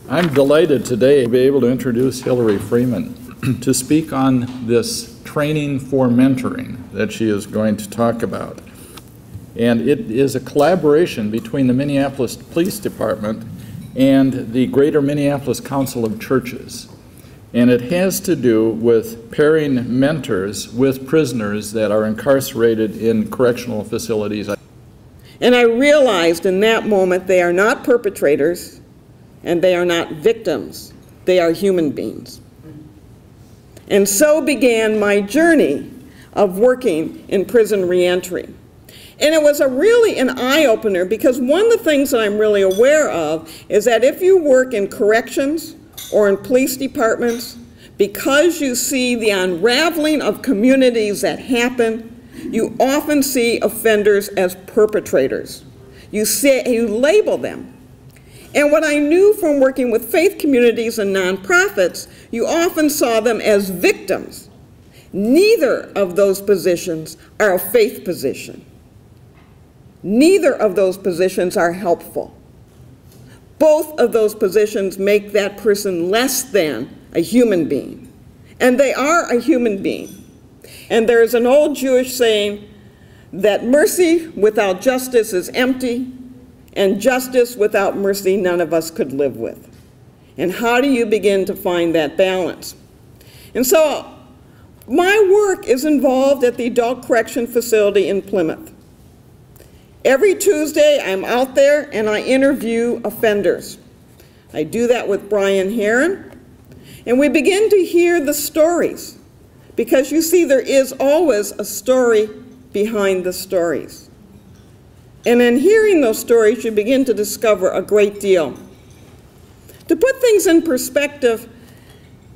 I'm delighted today to be able to introduce Hillary Freeman to speak on this training for mentoring that she is going to talk about. And it is a collaboration between the Minneapolis Police Department and the Greater Minneapolis Council of Churches. And it has to do with pairing mentors with prisoners that are incarcerated in correctional facilities. And I realized in that moment they are not perpetrators and they are not victims. They are human beings. And so began my journey of working in prison reentry. And it was really an eye-opener, because one of the things that I'm really aware of is that if you work in corrections or in police departments, because you see the unraveling of communities that happen, you often see offenders as perpetrators. You label them. And what I knew from working with faith communities and nonprofits, you often saw them as victims. Neither of those positions are a faith position. Neither of those positions are helpful. Both of those positions make that person less than a human being. And they are a human being. And there's an old Jewish saying that mercy without justice is empty, and justice without mercy none of us could live with. And how do you begin to find that balance? And so my work is involved at the Adult Correction Facility in Plymouth. Every Tuesday I'm out there and I interview offenders. I do that with Brian Heron, and we begin to hear the stories, because you see there is always a story behind the stories. And in hearing those stories, you begin to discover a great deal. To put things in perspective,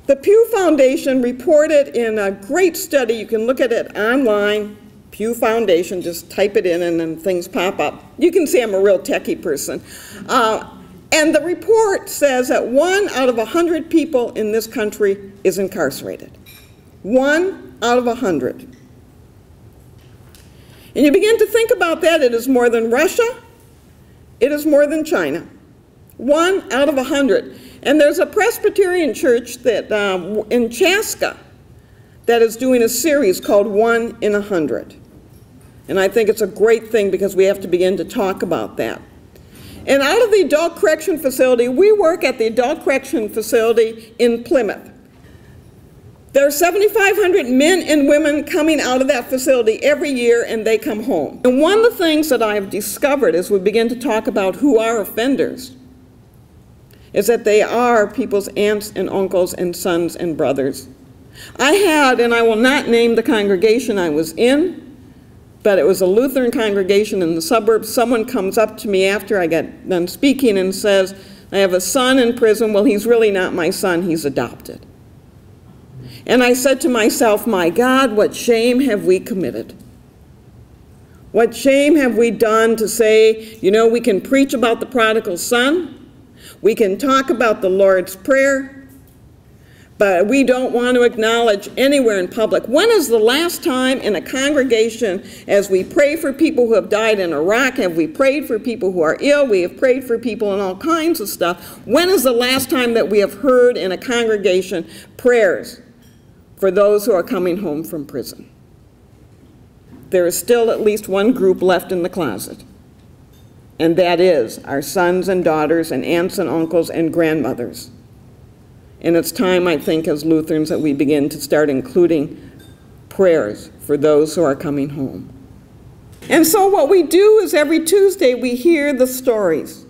the Pew Foundation reported in a great study, you can look at it online, Pew Foundation, just type it in and then things pop up. You can see I'm a real techie person. And the report says that 1 out of 100 people in this country is incarcerated. 1 out of 100. And you begin to think about that. It is more than Russia. It is more than China. 1 out of 100. And there's a Presbyterian church that in Chaska that is doing a series called 1 in 100. And I think it's a great thing, because we have to begin to talk about that. And out of the Adult Correction Facility, we work at the Adult Correction Facility in Plymouth. There are 7,500 men and women coming out of that facility every year, and they come home. And one of the things that I've discovered as we begin to talk about who are offenders is that they are people's aunts and uncles and sons and brothers. I had, and I will not name the congregation I was in, but it was a Lutheran congregation in the suburbs. Someone comes up to me after I got done speaking and says, I have a son in prison. Well, he's really not my son, he's adopted. And I said to myself, my God, what shame have we committed? What shame have we done to say, you know, we can preach about the prodigal son, we can talk about the Lord's Prayer, but we don't want to acknowledge anywhere in public. When is the last time in a congregation, as we pray for people who have died in Iraq, have we prayed for people who are ill, we have prayed for people and all kinds of stuff, when is the last time that we have heard in a congregation prayers for those who are coming home from prison? There is still at least one group left in the closet, and that is our sons and daughters and aunts and uncles and grandmothers. And it's time, I think, as Lutherans, that we begin to start including prayers for those who are coming home. And so what we do is every Tuesday we hear the stories.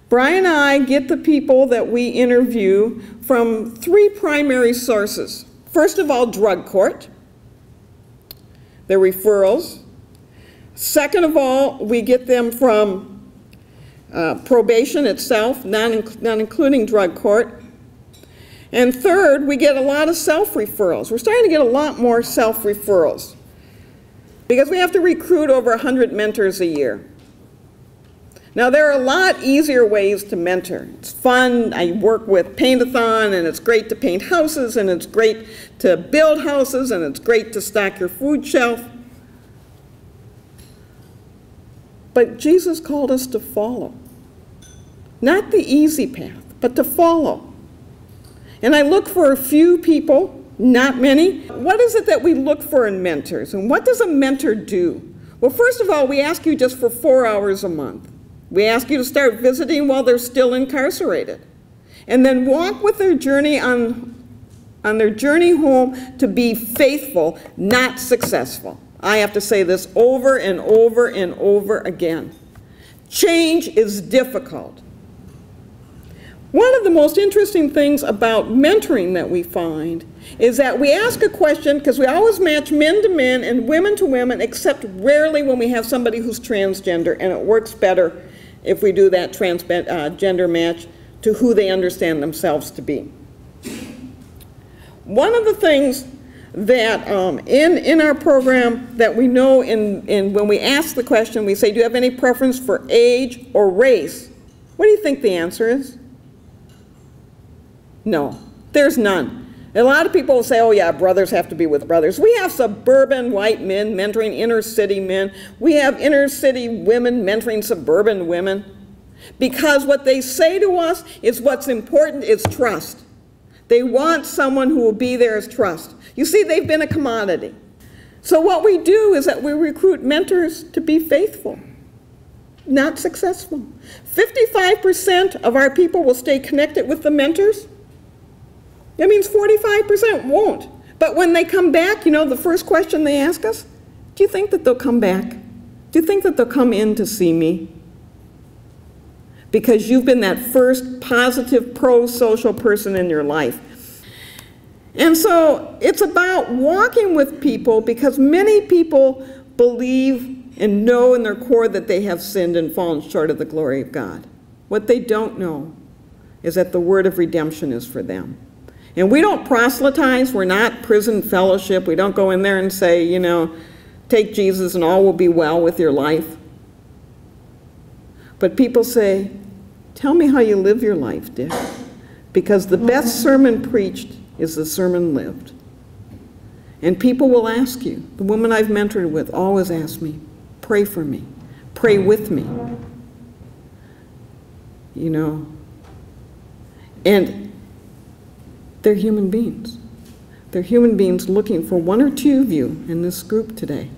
Brian and I get the people that we interview from 3 primary sources. First of all, drug court, their referrals. Second of all, we get them from probation itself, not including drug court. And third, we get a lot of self-referrals. We're starting to get a lot more self-referrals, because we have to recruit over 100 mentors a year. Now, there are a lot easier ways to mentor. It's fun. I work with Paint-a-thon, and it's great to paint houses, and it's great to build houses, and it's great to stock your food shelf. But Jesus called us to follow. Not the easy path, but to follow. And I look for a few people, not many. What is it that we look for in mentors? And what does a mentor do? Well, first of all, we ask you just for 4 hours a month. We ask you to start visiting while they're still incarcerated. And then walk with their journey on their journey home to be faithful, not successful. I have to say this over and over and over again. Change is difficult. One of the most interesting things about mentoring that we find is that we ask a question, because we always match men to men and women to women, except rarely when we have somebody who's transgender, and it works better if we do that gender match to who they understand themselves to be. One of the things that in our program that we know when we ask the question, we say, do you have any preference for age or race? What do you think the answer is? No, there's none. A lot of people will say, oh yeah, brothers have to be with brothers. We have suburban white men mentoring inner city men. We have inner city women mentoring suburban women. Because what they say to us is what's important is trust. They want someone who will be there as trust. You see, they've been a commodity. So what we do is that we recruit mentors to be faithful, not successful. 55% of our people will stay connected with the mentors. That means 45% won't. But when they come back, you know, the first question they ask us, do you think that they'll come back? Do you think that they'll come in to see me? Because you've been that first positive, pro-social person in your life. And so it's about walking with people, because many people believe and know in their core that they have sinned and fallen short of the glory of God. What they don't know is that the word of redemption is for them. And we don't proselytize. We're not prison fellowship. We don't go in there and say, you know, take Jesus and all will be well with your life. But people say, tell me how you live your life, Dick. Because the best sermon preached is the sermon lived. And people will ask you. The woman I've mentored with always asks me, pray for me. Pray with me. You know. And they're human beings. They're human beings looking for one or two of you in this group today